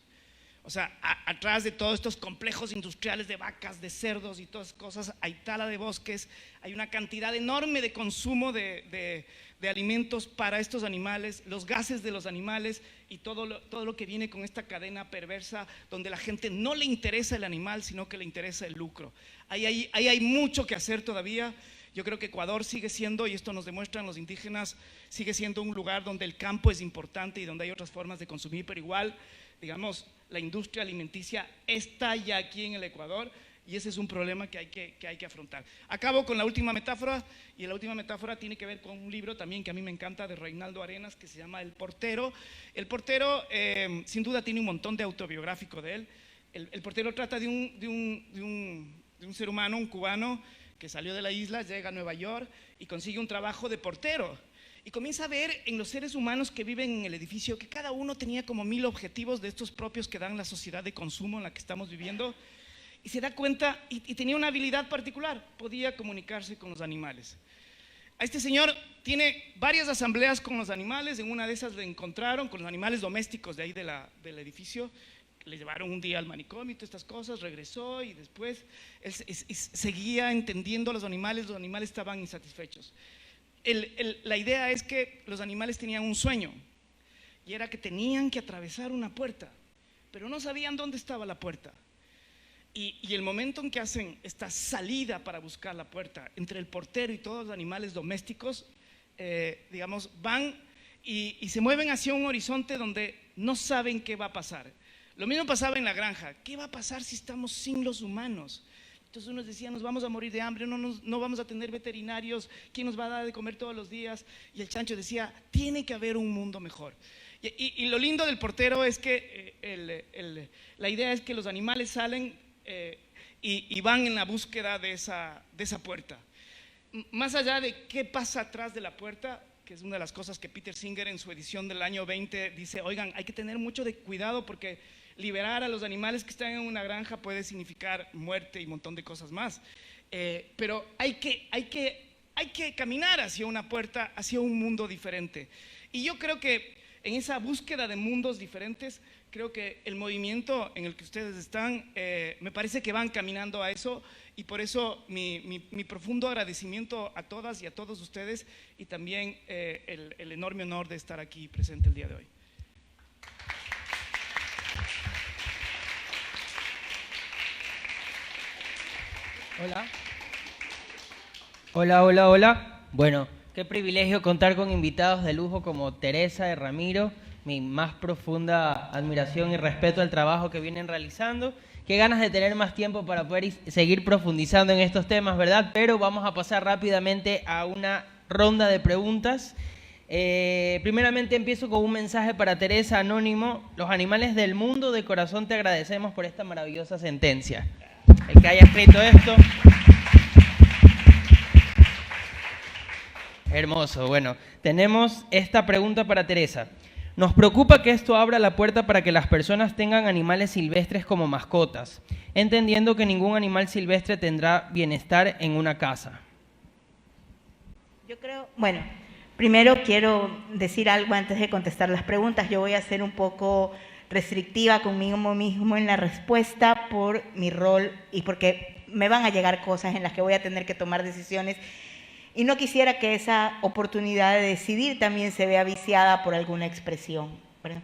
O sea, atrás de todos estos complejos industriales de vacas, de cerdos y todas esas cosas, hay tala de bosques, hay una cantidad enorme de consumo de alimentos para estos animales, los gases de los animales y todo lo que viene con esta cadena perversa donde la gente no le interesa el animal, sino que le interesa el lucro. Ahí hay mucho que hacer todavía. Yo creo que Ecuador sigue siendo, y esto nos demuestran los indígenas, sigue siendo un lugar donde el campo es importante y donde hay otras formas de consumir, pero igual, digamos, la industria alimenticia está ya aquí en el Ecuador Y ese es un problema que hay que afrontar. Acabo con la última metáfora, y la última metáfora tiene que ver con un libro también que a mí me encanta, de Reinaldo Arenas, que se llama El portero. El portero, sin duda, tiene un montón de autobiográfico de él. El portero trata de un ser humano, un cubano, que salió de la isla, llega a Nueva York y consigue un trabajo de portero. Y comienza a ver en los seres humanos que viven en el edificio que cada uno tenía como 1000 objetivos de estos propios que dan la sociedad de consumo en la que estamos viviendo. Y se da cuenta, y tenía una habilidad particular, podía comunicarse con los animales. A este señor tiene varias asambleas con los animales, en una de esas le encontraron con los animales domésticos de ahí del edificio, le llevaron un día al manicomio y todas estas cosas, regresó y después él seguía entendiendo a los animales estaban insatisfechos. La idea es que los animales tenían un sueño, y era que tenían que atravesar una puerta, pero no sabían dónde estaba la puerta. Y el momento en que hacen esta salida para buscar la puerta, entre el portero y todos los animales domésticos, digamos, van y se mueven hacia un horizonte donde no saben qué va a pasar. Lo mismo pasaba en la granja. ¿Qué va a pasar si estamos sin los humanos? Entonces unos decían, nos vamos a morir de hambre, no vamos a tener veterinarios, ¿quién nos va a dar de comer todos los días? Y el chancho decía, tiene que haber un mundo mejor. Y lo lindo del portero es que la idea es que los animales salen y van en la búsqueda de esa puerta. Más allá de qué pasa atrás de la puerta, que es una de las cosas que Peter Singer en su edición del año 20 dice, oigan, hay que tener mucho de cuidado porque liberar a los animales que están en una granja puede significar muerte y un montón de cosas más. Pero hay que caminar hacia una puerta, hacia un mundo diferente. Y yo creo que en esa búsqueda de mundos diferentes, creo que el movimiento en el que ustedes están, me parece que van caminando a eso, y por eso mi profundo agradecimiento a todas y a todos ustedes, y también el enorme honor de estar aquí presente el día de hoy. Hola. Hola, hola, hola. Bueno, qué privilegio contar con invitados de lujo como Teresa y Ramiro. Mi más profunda admiración y respeto al trabajo que vienen realizando. Qué ganas de tener más tiempo para poder seguir profundizando en estos temas, ¿verdad? Pero vamos a pasar rápidamente a una ronda de preguntas. Primeramente empiezo con un mensaje para Teresa, anónimo. Los animales del mundo, de corazón te agradecemos por esta maravillosa sentencia. El que haya escrito esto. Hermoso. Bueno, tenemos esta pregunta para Teresa. Nos preocupa que esto abra la puerta para que las personas tengan animales silvestres como mascotas, entendiendo que ningún animal silvestre tendrá bienestar en una casa. Yo creo, bueno, primero quiero decir algo antes de contestar las preguntas. Yo voy a ser un poco restrictiva conmigo mismo en la respuesta por mi rol y porque me van a llegar cosas en las que voy a tener que tomar decisiones. Y no quisiera que esa oportunidad de decidir también se vea viciada por alguna expresión, ¿verdad?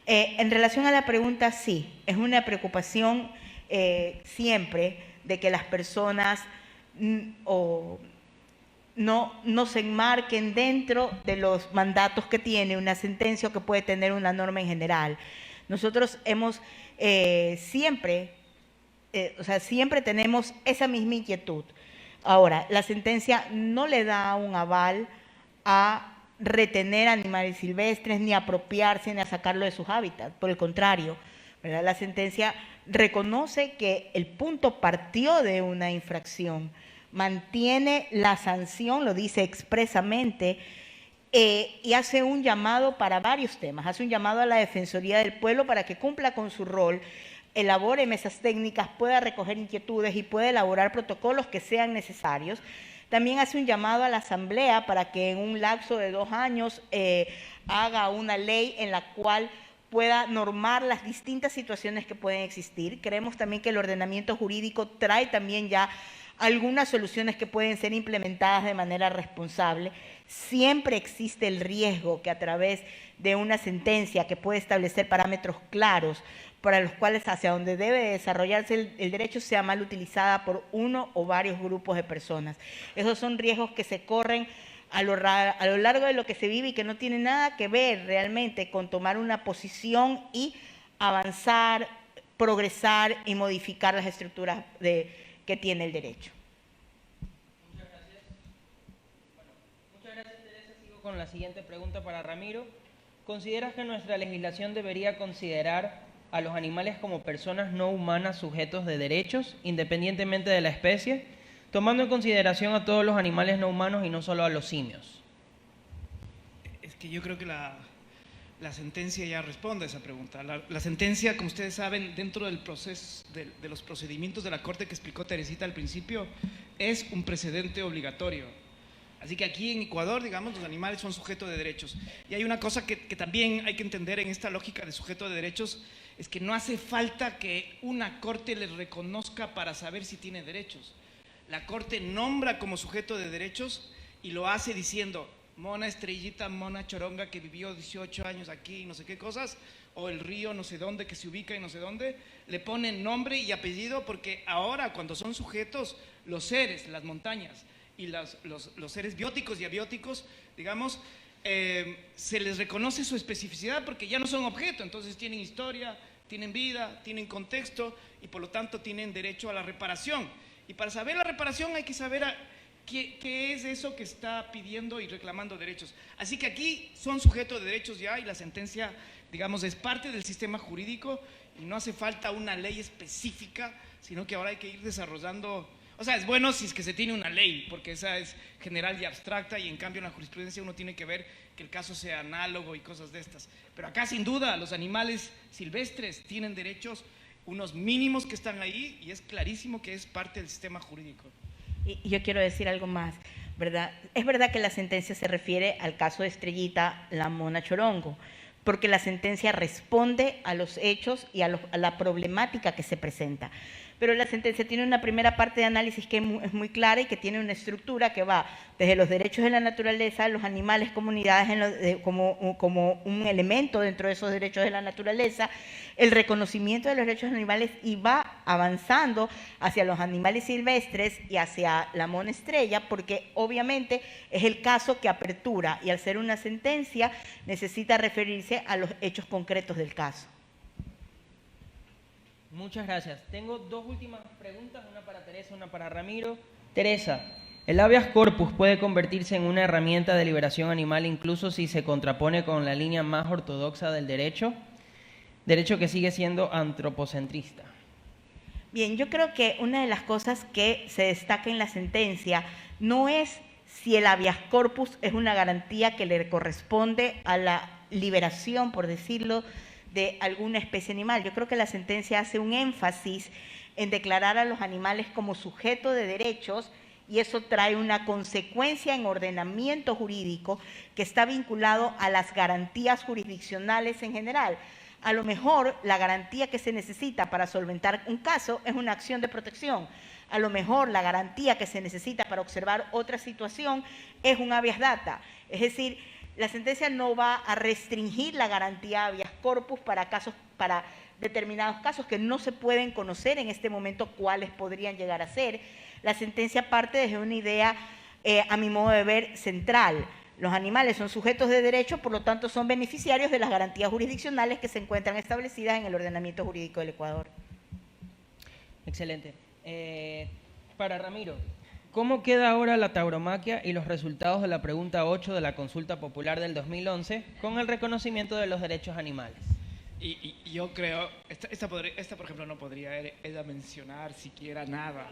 En relación a la pregunta, sí, es una preocupación siempre de que las personas no se enmarquen dentro de los mandatos que tiene una sentencia o que puede tener una norma en general. Nosotros hemos siempre tenemos esa misma inquietud. Ahora, la sentencia no le da un aval a retener animales silvestres, ni a apropiarse, ni a sacarlo de sus hábitats. Por el contrario, ¿verdad? La sentencia reconoce que el punto partió de una infracción, mantiene la sanción, lo dice expresamente, y hace un llamado para varios temas. Hace un llamado a la Defensoría del Pueblo para que cumpla con su rol, elabore mesas técnicas, pueda recoger inquietudes y pueda elaborar protocolos que sean necesarios. También hace un llamado a la Asamblea para que en un lapso de 2 años haga una ley en la cual pueda normar las distintas situaciones que pueden existir. Creemos también que el ordenamiento jurídico trae también ya algunas soluciones que pueden ser implementadas de manera responsable. Siempre existe el riesgo que a través de una sentencia que puede establecer parámetros claros para los cuales hacia donde debe desarrollarse el derecho sea mal utilizada por uno o varios grupos de personas. Esos son riesgos que se corren a lo largo de lo que se vive y que no tienen nada que ver realmente con tomar una posición y avanzar, progresar y modificar las estructuras que tiene el derecho. Muchas gracias. Bueno, muchas gracias, Teresa. Sigo con la siguiente pregunta para Ramiro. ¿Consideras que nuestra legislación debería considerar a los animales como personas no humanas sujetos de derechos, independientemente de la especie, tomando en consideración a todos los animales no humanos y no solo a los simios? Es que yo creo que la sentencia ya responde a esa pregunta. La sentencia, como ustedes saben, dentro del proceso, de los procedimientos de la Corte que explicó Teresita al principio, es un precedente obligatorio. Así que aquí en Ecuador, digamos, los animales son sujetos de derechos. Y hay una cosa que también hay que entender en esta lógica de sujeto de derechos, es que no hace falta que una Corte les reconozca para saber si tiene derechos. La Corte nombra como sujeto de derechos y lo hace diciendo Mona Estrellita, Mona Choronga, que vivió 18 años aquí y no sé qué cosas, o el río no sé dónde, que se ubica y no sé dónde, le ponen nombre y apellido, porque ahora cuando son sujetos, los seres, las montañas y los seres bióticos y abióticos, digamos, se les reconoce su especificidad porque ya no son objeto, entonces tienen historia, tienen vida, tienen contexto y por lo tanto tienen derecho a la reparación. Y para saber la reparación hay que saber ¿qué es eso que está pidiendo y reclamando derechos? Así que aquí son sujetos de derechos ya y la sentencia, digamos, es parte del sistema jurídico y no hace falta una ley específica, sino que ahora hay que ir desarrollando. O sea, es bueno si es que se tiene una ley, porque esa es general y abstracta y en cambio en la jurisprudencia uno tiene que ver que el caso sea análogo y cosas de estas. Pero acá sin duda los animales silvestres tienen derechos, unos mínimos que están ahí y es clarísimo que es parte del sistema jurídico. Y yo quiero decir algo más, ¿verdad? Es verdad que la sentencia se refiere al caso de Estrellita, la Mona Chorongo, porque la sentencia responde a los hechos y a la problemática que se presenta. Pero la sentencia tiene una primera parte de análisis que es muy clara y que tiene una estructura que va desde los derechos de la naturaleza, los animales, comunidades como un elemento dentro de esos derechos de la naturaleza, el reconocimiento de los derechos de los animales y va avanzando hacia los animales silvestres y hacia la Mona Estrella, porque obviamente es el caso que apertura y al ser una sentencia necesita referirse a los hechos concretos del caso. Muchas gracias. Tengo dos últimas preguntas, una para Teresa, una para Ramiro. Teresa, ¿el habeas corpus puede convertirse en una herramienta de liberación animal incluso si se contrapone con la línea más ortodoxa del derecho? Derecho que sigue siendo antropocentrista. Bien, yo creo que una de las cosas que se destaca en la sentencia no es si el habeas corpus es una garantía que le corresponde a la liberación, por decirlo, de alguna especie animal. Yo creo que la sentencia hace un énfasis en declarar a los animales como sujeto de derechos y eso trae una consecuencia en ordenamiento jurídico que está vinculado a las garantías jurisdiccionales en general. A lo mejor la garantía que se necesita para solventar un caso es una acción de protección. A lo mejor la garantía que se necesita para observar otra situación es un habeas data. Es decir, la sentencia no va a restringir la garantía habeas corpus para determinados casos que no se pueden conocer en este momento cuáles podrían llegar a ser. La sentencia parte desde una idea, a mi modo de ver, central. Los animales son sujetos de derecho, por lo tanto son beneficiarios de las garantías jurisdiccionales que se encuentran establecidas en el ordenamiento jurídico del Ecuador. Excelente. Para Ramiro, ¿cómo queda ahora la tauromaquia y los resultados de la pregunta 8 de la consulta popular del 2011 con el reconocimiento de los derechos animales? Y yo creo, esta por ejemplo no podría ella mencionar siquiera nada.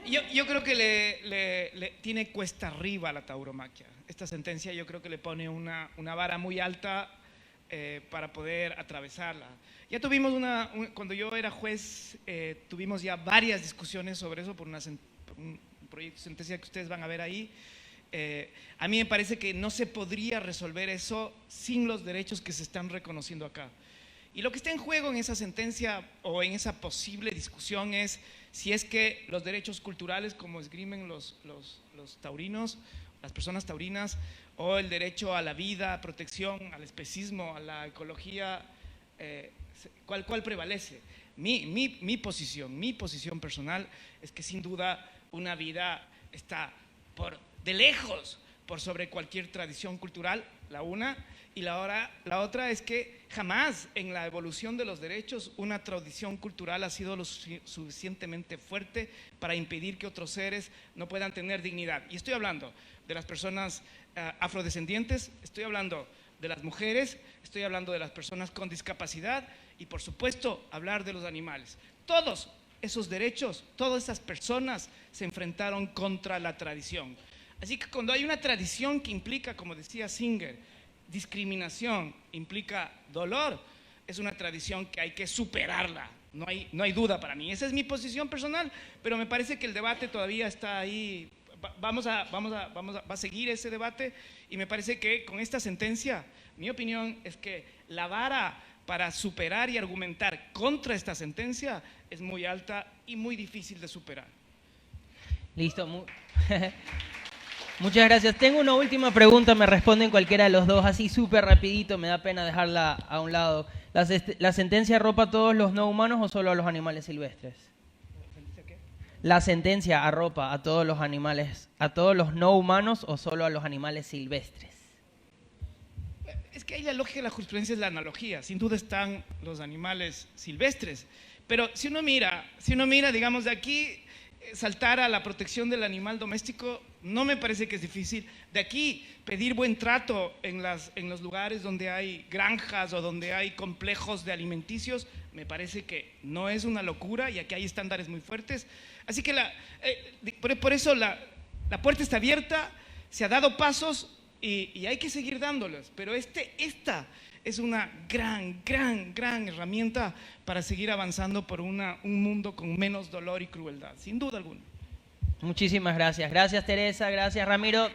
Yo creo que le tiene cuesta arriba la tauromaquia. Esta sentencia yo creo que le pone una vara muy alta para poder atravesarla. Ya tuvimos cuando yo era juez, tuvimos ya varias discusiones sobre eso por un proyecto de sentencia que ustedes van a ver ahí. A mí me parece que no se podría resolver eso sin los derechos que se están reconociendo acá. Y lo que está en juego en esa sentencia o en esa posible discusión es si es que los derechos culturales, como esgrimen los taurinos, las personas taurinas, o el derecho a la vida, a protección, al especismo, a la ecología, ¿cuál prevalece? Mi posición personal es que sin duda una vida está de lejos por sobre cualquier tradición cultural, la una, y la otra es que jamás en la evolución de los derechos una tradición cultural ha sido lo suficientemente fuerte para impedir que otros seres no puedan tener dignidad. Y estoy hablando de las personas afrodescendientes, estoy hablando de las mujeres, estoy hablando de las personas con discapacidad y, por supuesto, hablar de los animales. Todos esos derechos, todas esas personas se enfrentaron contra la tradición. Así que cuando hay una tradición que implica, como decía Singer, discriminación, implica dolor, es una tradición que hay que superarla. No hay duda para mí. Esa es mi posición personal, pero me parece que el debate todavía está ahí. Va a seguir ese debate y me parece que con esta sentencia, mi opinión es que la vara para superar y argumentar contra esta sentencia es muy alta y muy difícil de superar. Listo. Muchas gracias. Tengo una última pregunta, me responden cualquiera de los dos, así súper rapidito, me da pena dejarla a un lado. ¿La sentencia arropa a todos los no humanos o solo a los animales silvestres? ¿La sentencia arropa a todos los animales, a todos los no humanos o solo a los animales silvestres? Es que ahí la lógica de la jurisprudencia es la analogía. Sin duda están los animales silvestres. Pero si uno mira, digamos, de aquí saltar a la protección del animal doméstico, no me parece que es difícil. De aquí pedir buen trato en los lugares donde hay granjas o donde hay complejos de alimenticios, me parece que no es una locura y aquí hay estándares muy fuertes. Así que por eso la puerta está abierta, se ha dado pasos y hay que seguir dándolos. Pero esta es una gran herramienta para seguir avanzando por un mundo con menos dolor y crueldad, sin duda alguna. Muchísimas gracias. Gracias, Teresa. Gracias, Ramiro.